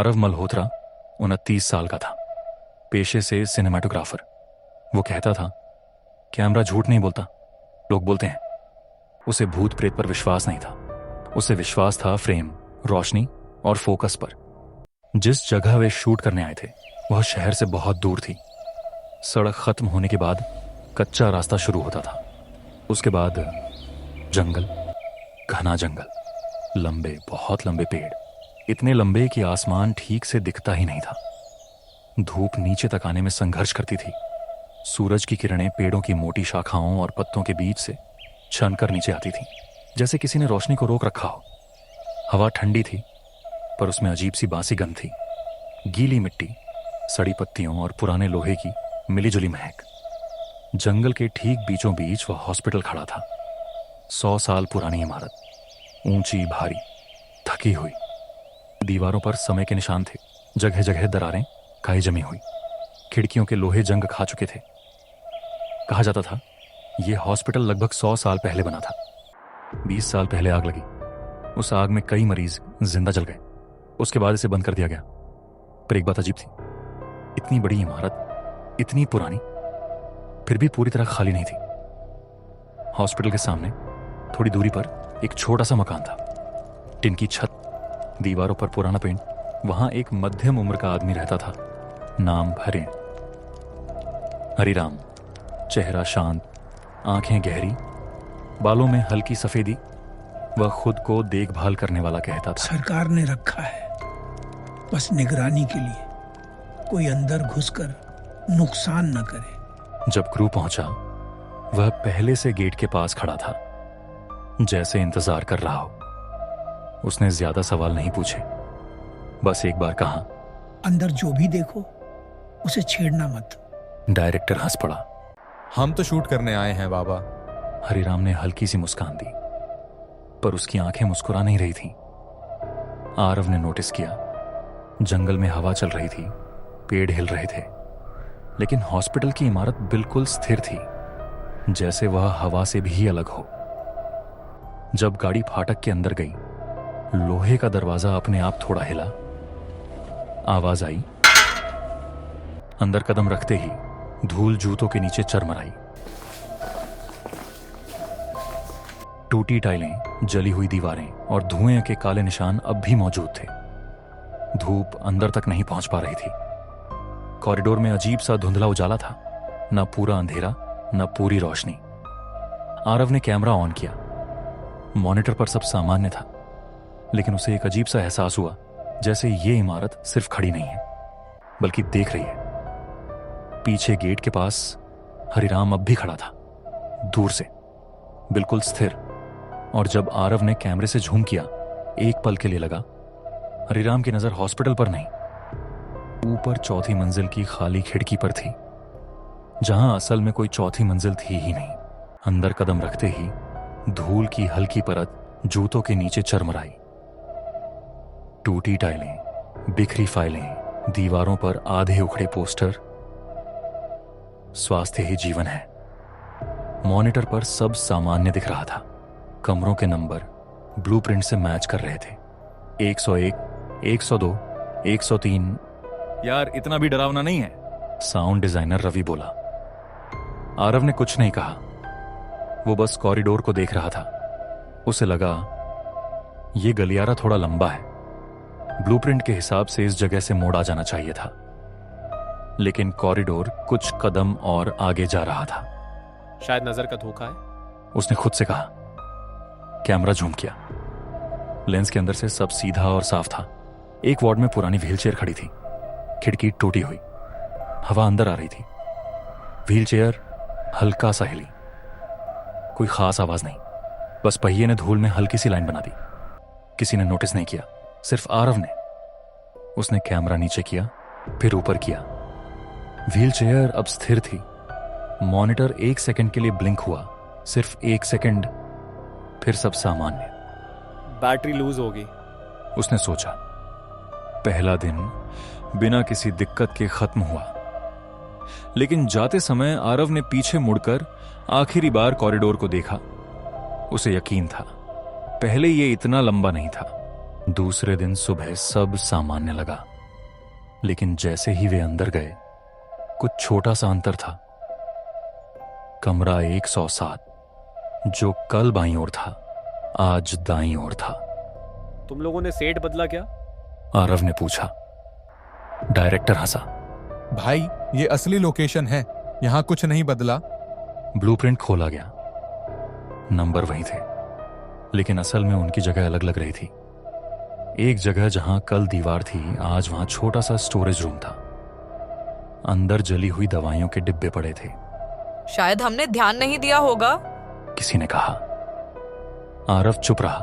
आरव मल्होत्रा 29 साल का था, पेशे से सिनेमाटोग्राफर। वो कहता था, कैमरा झूठ नहीं बोलता, लोग बोलते हैं। उसे भूत प्रेत पर विश्वास नहीं था, उसे विश्वास था फ्रेम, रोशनी और फोकस पर। जिस जगह वे शूट करने आए थे वह शहर से बहुत दूर थी। सड़क खत्म होने के बाद कच्चा रास्ता शुरू होता था, उसके बाद जंगल, घना जंगल, लंबे, बहुत लंबे पेड़, इतने लंबे कि आसमान ठीक से दिखता ही नहीं था। धूप नीचे तक आने में संघर्ष करती थी। सूरज की किरणें पेड़ों की मोटी शाखाओं और पत्तों के बीच से छन कर नीचे आती थी, जैसे किसी ने रोशनी को रोक रखा हो। हवा ठंडी थी, पर उसमें अजीब सी बासी गंध थी। गीली मिट्टी, सड़ी पत्तियों और पुराने लोहे की मिलीजुली महक। जंगल के ठीक बीचों बीच वह हॉस्पिटल खड़ा था। 100 साल पुरानी इमारत, ऊंची, भारी, थकी हुई। दीवारों पर समय के निशान थे, जगह जगह दरारें, काई जमी हुई। खिड़कियों के लोहे जंग खा चुके थे। कहा जाता था यह हॉस्पिटल लगभग 100 साल पहले बना था। 20 साल पहले आग लगी, उस आग में कई मरीज जिंदा जल गए। उसके बाद इसे बंद कर दिया गया। पर एक बात अजीब थी, इतनी बड़ी इमारत, इतनी पुरानी, फिर भी पूरी तरह खाली नहीं थी। हॉस्पिटल के सामने थोड़ी दूरी पर एक छोटा सा मकान था, टिन की छत, दीवारों पर पुराना पेंट। वहां एक मध्यम उम्र का आदमी रहता था, नाम हरेन। हरिराम, चेहरा शांत, आंखें गहरी, बालों में हल्की सफेदी। वह खुद को देखभाल करने वाला कहता था। सरकार ने रखा है बस निगरानी के लिए, कोई अंदर घुसकर नुकसान न करे। जब क्रू पहुंचा, वह पहले से गेट के पास खड़ा था, जैसे इंतजार कर रहा हो। उसने ज्यादा सवाल नहीं पूछे, बस एक बार कहा, अंदर जो भी देखो उसे छेड़ना मत। डायरेक्टर हंस पड़ा। हम तो शूट करने आए हैं बाबा। हरिराम ने हल्की सी मुस्कान दी, पर उसकी आंखें मुस्कुरा नहीं रही थीं। आरव ने नोटिस किया, जंगल में हवा चल रही थी, पेड़ हिल रहे थे, लेकिन हॉस्पिटल की इमारत बिल्कुल स्थिर थी, जैसे वह हवा से भी अलग हो। जब गाड़ी फाटक के अंदर गई, लोहे का दरवाजा अपने आप थोड़ा हिला। आवाज आई। अंदर कदम रखते ही धूल जूतों के नीचे चरमराई। टूटी टाइलें, जली हुई दीवारें और धुएं के काले निशान अब भी मौजूद थे। धूप अंदर तक नहीं पहुंच पा रही थी। कॉरिडोर में अजीब सा धुंधला उजाला था, न पूरा अंधेरा न पूरी रोशनी। आरव ने कैमरा ऑन किया। मॉनिटर पर सब सामान्य था, लेकिन उसे एक अजीब सा एहसास हुआ, जैसे ये इमारत सिर्फ खड़ी नहीं है, बल्कि देख रही है। पीछे गेट के पास हरिराम अब भी खड़ा था, दूर से, बिल्कुल स्थिर। और जब आरव ने कैमरे से झूम किया, एक पल के लिए लगा हरिराम की नजर हॉस्पिटल पर नहीं, ऊपर चौथी मंजिल की खाली खिड़की पर थी, जहां असल में कोई चौथी मंजिल थी ही नहीं। अंदर कदम रखते ही धूल की हल्की परत जूतों के नीचे चरमराई। टूटी टाइलें, बिखरी फाइलें, दीवारों पर आधे उखड़े पोस्टर। स्वास्थ्य ही जीवन है। मॉनिटर पर सब सामान्य दिख रहा था। कमरों के नंबर ब्लूप्रिंट से मैच कर रहे थे। 101, 102, 103। यार इतना भी डरावना नहीं है। साउंड डिजाइनर रवि बोला। आरव ने कुछ नहीं कहा, वो बस कॉरिडोर को देख रहा था। उसे लगा यह गलियारा थोड़ा लंबा है, ब्लूप्रिंट के हिसाब से इस जगह से मोड़ आ जाना चाहिए था, लेकिन कॉरिडोर कुछ कदम और आगे जा रहा था। शायद नजर का धोखा है, उसने खुद से कहा। कैमरा झूम किया। लेंस के अंदर से सब सीधा और साफ था। एक वार्ड में पुरानी व्हीलचेयर खड़ी थी, खिड़की टूटी हुई, हवा अंदर आ रही थी। व्हीलचेयर हल्का सा हिली, कोई खास आवाज नहीं, बस पहिए ने धूल में हल्की सी लाइन बना दी। किसी ने नोटिस नहीं किया, सिर्फ आरव ने। उसने कैमरा नीचे किया, फिर ऊपर किया। व्हीलचेयर अब स्थिर थी। मॉनिटर 1 सेकंड के लिए ब्लिंक हुआ, सिर्फ 1 सेकंड, फिर सब सामान्य। बैटरी लूज होगी, उसने सोचा। पहला दिन बिना किसी दिक्कत के खत्म हुआ, लेकिन जाते समय आरव ने पीछे मुड़कर आखिरी बार कॉरिडोर को देखा। उसे यकीन था पहले ये इतना लंबा नहीं था। दूसरे दिन सुबह सब सामान्य लगा। लेकिन जैसे ही वे अंदर गए, कुछ छोटा सा अंतर था। कमरा 107 जो कल बाईं ओर था, आज दाईं ओर था। तुम लोगों ने सेट बदला क्या? आरव ने पूछा। डायरेक्टर हंसा। भाई ये असली लोकेशन है, यहाँ कुछ नहीं बदला। ब्लूप्रिंट खोला गया। नंबर वही थे, लेकिन असल में उनकी जगह अलग लग रही थी। एक जगह जहां कल दीवार थी, आज वहां छोटा सा स्टोरेज रूम था। अंदर जली हुई दवाइयों के डिब्बे पड़े थे। शायद हमने ध्यान नहीं दिया होगा, किसी ने कहा। आरव चुप रहा।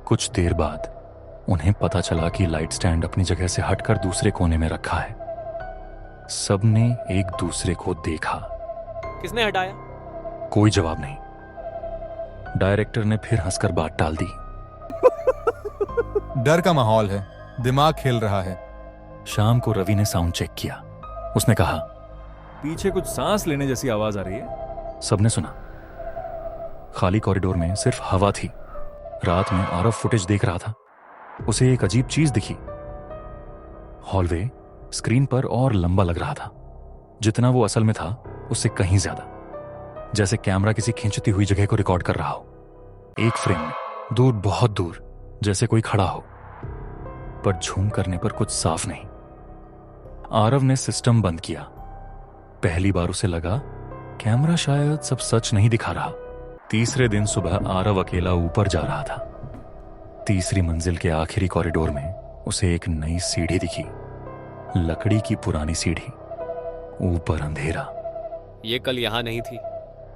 कुछ देर बाद उन्हें पता चला कि लाइट स्टैंड अपनी जगह से हटकर दूसरे कोने में रखा है। सबने एक दूसरे को देखा। किसने हटाया? कोई जवाब नहीं। डायरेक्टर ने फिर हंसकर बात टाल दी। डर का माहौल है, दिमाग खेल रहा है। शाम को रवि ने साउंड चेक किया। उसने कहा, पीछे कुछ सांस लेने जैसी आवाज आ रही है। सबने सुना। खाली कॉरिडोर में सिर्फ हवा थी। रात में आरव फुटेज देख रहा था। उसे एक अजीब चीज दिखी। हॉलवे स्क्रीन पर और लंबा लग रहा था। जितना वो असल में था उससे कहीं ज्यादा, जैसे कैमरा किसी खींचती हुई जगह को रिकॉर्ड कर रहा हो। एक फ्रेम में दूर, बहुत दूर, जैसे कोई खड़ा हो, पर झूम करने पर कुछ साफ नहीं। आरव ने सिस्टम बंद किया। पहली बार उसे लगा कैमरा शायद सब सच नहीं दिखा रहा। तीसरे दिन सुबह आरव अकेला ऊपर जा रहा था। तीसरी मंजिल के आखिरी कॉरिडोर में उसे एक नई सीढ़ी दिखी। लकड़ी की पुरानी सीढ़ी, ऊपर अंधेरा। ये कल यहाँ नहीं थी।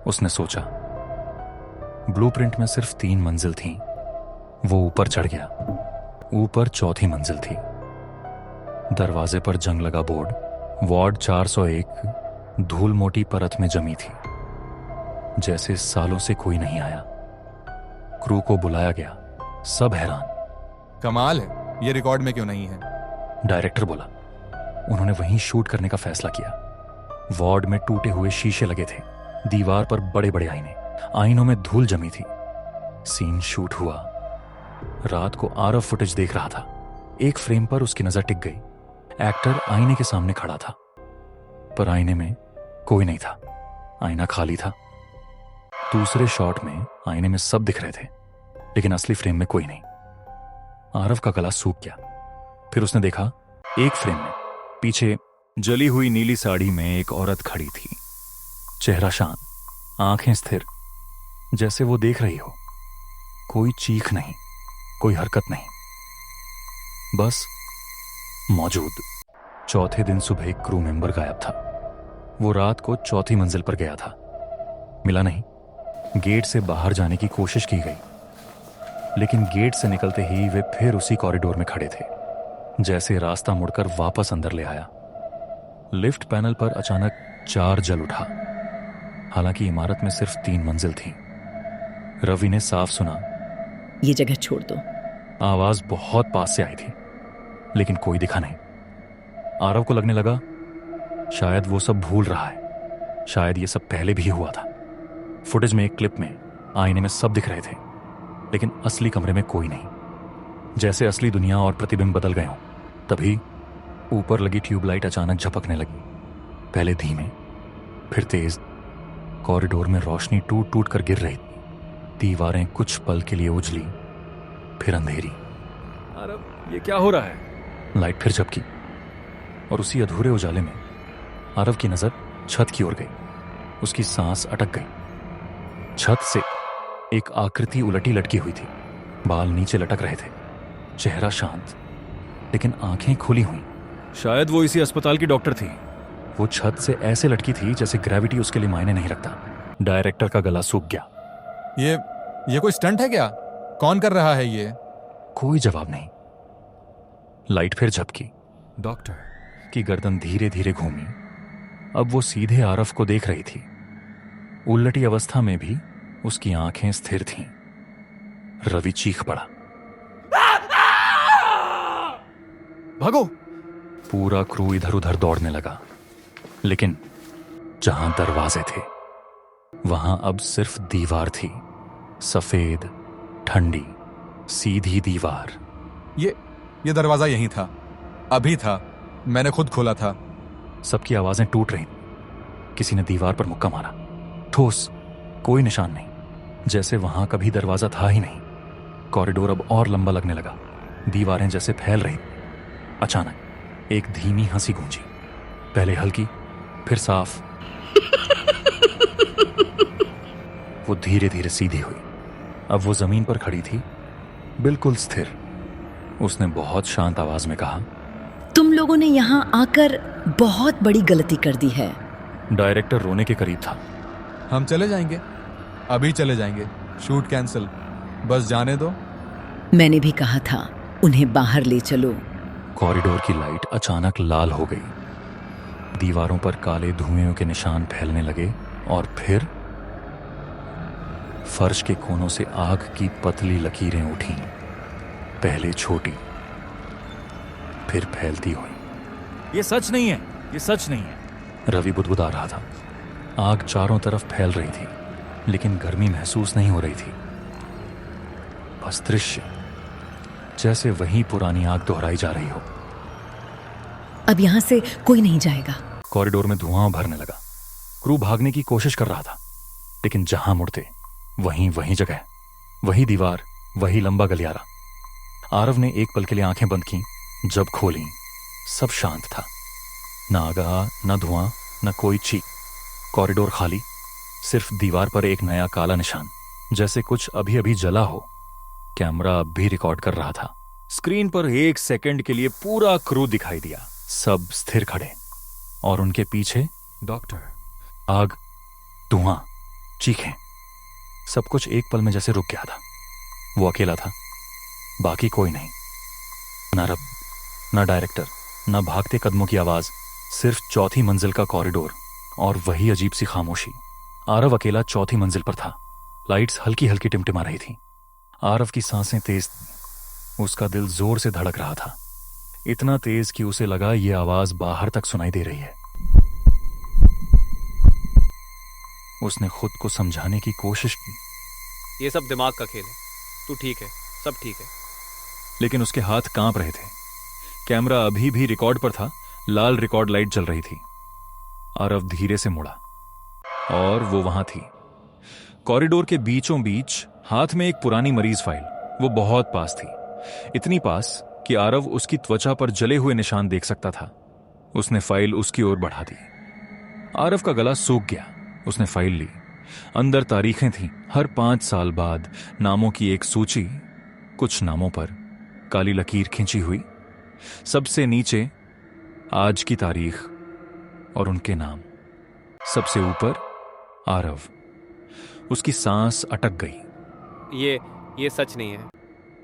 उसने सोचा। ब्लूप्रिंट में सिर्फ 3 मंजिल थीं। वो ऊपर चढ़ गया। ऊपर चौथी मंजिल थी। दरवाजे पर जंग लगा बोर्ड, वार्ड 401, धूल मोटी परत में जमी थी, जैसे सालों से कोई नहीं आया। क्रू को बुलाया गया। सब हैरान। कमाल है, ये रिकॉर्ड में क्यों नहीं है? डायरेक्टर बोला। उन्होंने वहीं शूट करने का फैसला किया। वार्ड में टूटे हुए शीशे लगे थे, दीवार पर बड़े बड़े आईने, आईनों में धूल जमी थी। सीन शूट हुआ। रात को आरव फुटेज देख रहा था। एक फ्रेम पर उसकी नजर टिक गई। एक्टर आईने के सामने खड़ा था, पर आईने में कोई नहीं था। आईना खाली था। दूसरे शॉट में आईने में सब दिख रहे थे, लेकिन असली फ्रेम में कोई नहीं। आरव का गला सूख गया। फिर उसने देखा, एक फ्रेम में पीछे जली हुई नीली साड़ी में एक औरत खड़ी थी। चेहरा शांत, आंखें स्थिर, जैसे वो देख रही हो। कोई चीख नहीं, कोई हरकत नहीं, बस मौजूद। चौथे दिन सुबह एक क्रू मेंबर गायब था। वो रात को चौथी मंजिल पर गया था। मिला नहीं। गेट से बाहर जाने की कोशिश की गई, लेकिन गेट से निकलते ही वे फिर उसी कॉरिडोर में खड़े थे, जैसे रास्ता मुड़कर वापस अंदर ले आया। लिफ्ट पैनल पर अचानक 4 जल उठा। हालांकि इमारत में सिर्फ 3 मंजिल थी। रवि ने साफ सुना, ये जगह छोड़ दो। आवाज बहुत पास से आई थी, लेकिन कोई दिखा नहीं। आरव को लगने लगा शायद वो सब भूल रहा है। शायद ये सब पहले भी हुआ था। फुटेज में एक क्लिप में आईने में सब दिख रहे थे, लेकिन असली कमरे में कोई नहीं। जैसे असली दुनिया और प्रतिबिंब बदल गए हों। तभी ऊपर लगी ट्यूबलाइट अचानक झपकने लगी। पहले धीमे, फिर तेज। कॉरिडोर में रोशनी टूट टूट कर गिर रही थी। दीवारें कुछ पल के लिए उजली, फिर अंधेरी। आरव, ये क्या हो रहा है? लाइट फिर झपकी, और उसी अधूरे उजाले में आरव की नजर छत की ओर गई। उसकी सांस अटक गई। छत से एक आकृति उलटी लटकी हुई थी। बाल नीचे लटक रहे थे। चेहरा शांत, लेकिन आंखें खुली हुई। शायद वो इसी अस्पताल की डॉक्टर थी। वो छत से ऐसे लटकी थी जैसे ग्रेविटी उसके लिए मायने नहीं रखता। डायरेक्टर का गला सूख गया। ये कोई स्टंट है क्या? कौन कर रहा है ये? कोई जवाब नहीं। लाइट फिर झपकी। डॉक्टर की गर्दन धीरे धीरे घूमी। अब वो सीधे आरव को देख रही थी। उलटी अवस्था में भी उसकी आंखें स्थिर थीं। रवि चीख पड़ा, भागो! पूरा क्रू इधर उधर दौड़ने लगा, लेकिन जहां दरवाजे थे वहां अब सिर्फ दीवार थी। सफेद, ठंडी, सीधी दीवार। ये दरवाजा यहीं था, अभी था, मैंने खुद खोला था। सबकी आवाजें टूट रही। किसी ने दीवार पर मुक्का मारा। ठोस, कोई निशान नहीं, जैसे वहां कभी दरवाजा था ही नहीं। कॉरिडोर अब और लंबा लगने लगा। दीवारें जैसे फैल रही। अचानक एक धीमी हंसी गूंजी, पहले हल्की, फिर साफ। वो धीरे धीरे सीधी हुई। अब वो जमीन पर खड़ी थी, बिल्कुल स्थिर। उसने बहुत शांत आवाज में कहा, तुम लोगों ने यहाँ आकर बहुत बड़ी गलती कर दी है। डायरेक्टर रोने के करीब था। हम चले जाएंगे, अभी चले जाएंगे। शूट कैंसिल, बस जाने दो। मैंने भी कहा था उन्हें बाहर ले चलो। कॉरिडोर की लाइट अचानक लाल हो गई। दीवारों पर काले धुएं के निशान फैलने लगे और फिर फर्श के कोनों से आग की पतली लकीरें उठी, पहले छोटी, फिर फैलती हुई। ये सच नहीं है, ये सच नहीं है। रवि बुदबुदा रहा था। आग चारों तरफ फैल रही थी, लेकिन गर्मी महसूस नहीं हो रही थी। बस दृश्य, जैसे वही पुरानी आग दोहराई जा रही हो। अब यहाँ से कोई नहीं जाएगा। कॉरिडोर में धुआं भरने लगा। क्रू भागने की कोशिश कर रहा था, लेकिन जहां मुड़ते वहीं वही जगह, वही दीवार, वही लंबा गलियारा। आरव ने एक पल के लिए आंखें बंद की। जब खोली, सब शांत था। ना आगा, ना धुआं, ना कोई चीख। कॉरिडोर खाली, सिर्फ दीवार पर एक नया काला निशान, जैसे कुछ अभी अभी जला हो। कैमरा अब भी रिकॉर्ड कर रहा था। स्क्रीन पर 1 सेकंड के लिए पूरा क्रू दिखाई दिया। सब स्थिर खड़े, और उनके पीछे डॉक्टर, आग, धुआं, चीखें। सब कुछ एक पल में जैसे रुक गया था। वो अकेला था, बाकी कोई नहीं। ना रब, ना डायरेक्टर, ना भागते कदमों की आवाज, सिर्फ चौथी मंजिल का कॉरिडोर और वही अजीब सी खामोशी। आरव अकेला चौथी मंजिल पर था। लाइट्स हल्की हल्की टिमटिमा रही थी। आरव की सांसें तेज थीं। उसका दिल जोर से धड़क रहा था, इतना तेज कि उसे लगा ये आवाज बाहर तक सुनाई दे रही है। उसने खुद को समझाने की कोशिश की। ये सब दिमाग का खेल है। तू ठीक है, सब ठीक है। लेकिन उसके हाथ कांप रहे थे। कैमरा अभी भी रिकॉर्ड पर था। लाल रिकॉर्ड लाइट जल रही थी। आरव धीरे से मुड़ा, और वो वहां थी, कॉरिडोर के बीचों बीच, हाथ में एक पुरानी मरीज फाइल। वो बहुत पास थी, इतनी पास कि आरव उसकी त्वचा पर जले हुए निशान देख सकता था। उसने फाइल उसकी ओर बढ़ा दी। आरव का गला सूख गया। उसने फाइल ली। अंदर तारीखें थीं, हर 5 साल बाद नामों की एक सूची। कुछ नामों पर काली लकीर खींची हुई। सबसे नीचे आज की तारीख और उनके नाम। सबसे ऊपर आरव। उसकी सांस अटक गई। ये सच नहीं है।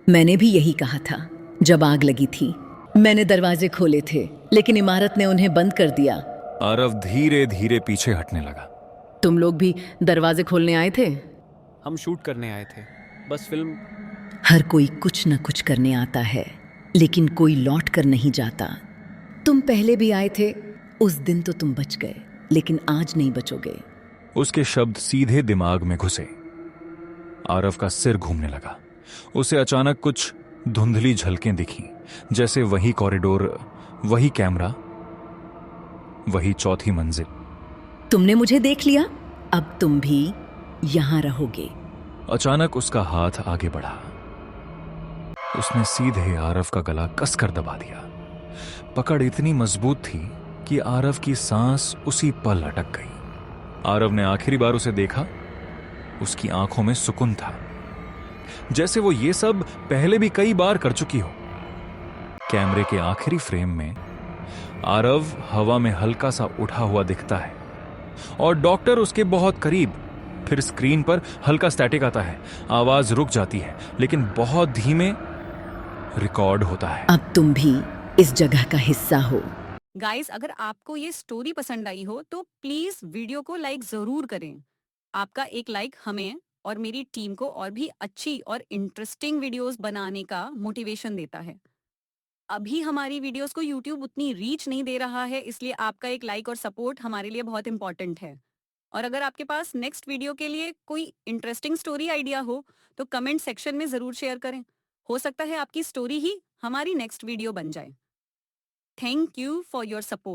मैंने भी यही कहा था जब आग लगी थी। मैंने दरवाजे खोले थे, लेकिन इमारत ने उन्हें बंद कर दिया। आरव धीरे धीरे पीछे हटने लगा। तुम लोग भी दरवाजे खोलने आए थे? हम शूट करने आए थे, बस फिल्म। हर कोई कुछ न कुछ करने आता है, लेकिन कोई लौट कर नहीं जाता। तुम पहले भी आए थे, उस दिन तो तुम बच गए, लेकिन आज नहीं बचोगे। उसके शब्द सीधे दिमाग में घुसे। आरव का सिर घूमने लगा। उसे अचानक कुछ धुंधली झलकें दिखीं, जैसे वही कॉरिडोर, वही कैमरा, वही चौथी मंजिल। तुमने मुझे देख लिया, अब तुम भी यहां रहोगे। अचानक उसका हाथ आगे बढ़ा। उसने सीधे आरव का गला कसकर दबा दिया। पकड़ इतनी मजबूत थी कि आरव की सांस उसी पल अटक गई। आरव ने आखिरी बार उसे देखा। उसकी आंखों में सुकून था, जैसे वो ये सब पहले भी कई बार कर चुकी हो। कैमरे के आखिरी फ्रेम में आरव हवा में हल्का सा उठा हुआ दिखता है, और डॉक्टर उसके बहुत करीब। फिर स्क्रीन पर हल्का स्टैटिक आता है। आवाज रुक जाती है, लेकिन बहुत धीमे। रिकॉर्ड होता है। अब तुम भी इस जगह का हिस्सा हो। गाइस, अगर आपको ये स्टोरी पसंद आई हो तो प्लीज वीडियो को लाइक जरूर करें। आपका एक लाइक हमें और मेरी टीम को और भी अच्छी और इंटरेस्टिंग वीडियोस बनाने का मोटिवेशन देता है। अभी हमारी वीडियोस को यूट्यूब उतनी रीच नहीं दे रहा है, इसलिए आपका एक लाइक और सपोर्ट हमारे लिए बहुत इंपॉर्टेंट है। और अगर आपके पास नेक्स्ट वीडियो के लिए कोई इंटरेस्टिंग स्टोरी आइडिया हो तो कमेंट सेक्शन में जरूर शेयर करें। हो सकता है आपकी स्टोरी ही हमारी नेक्स्ट वीडियो बन जाए। Thank you for your support.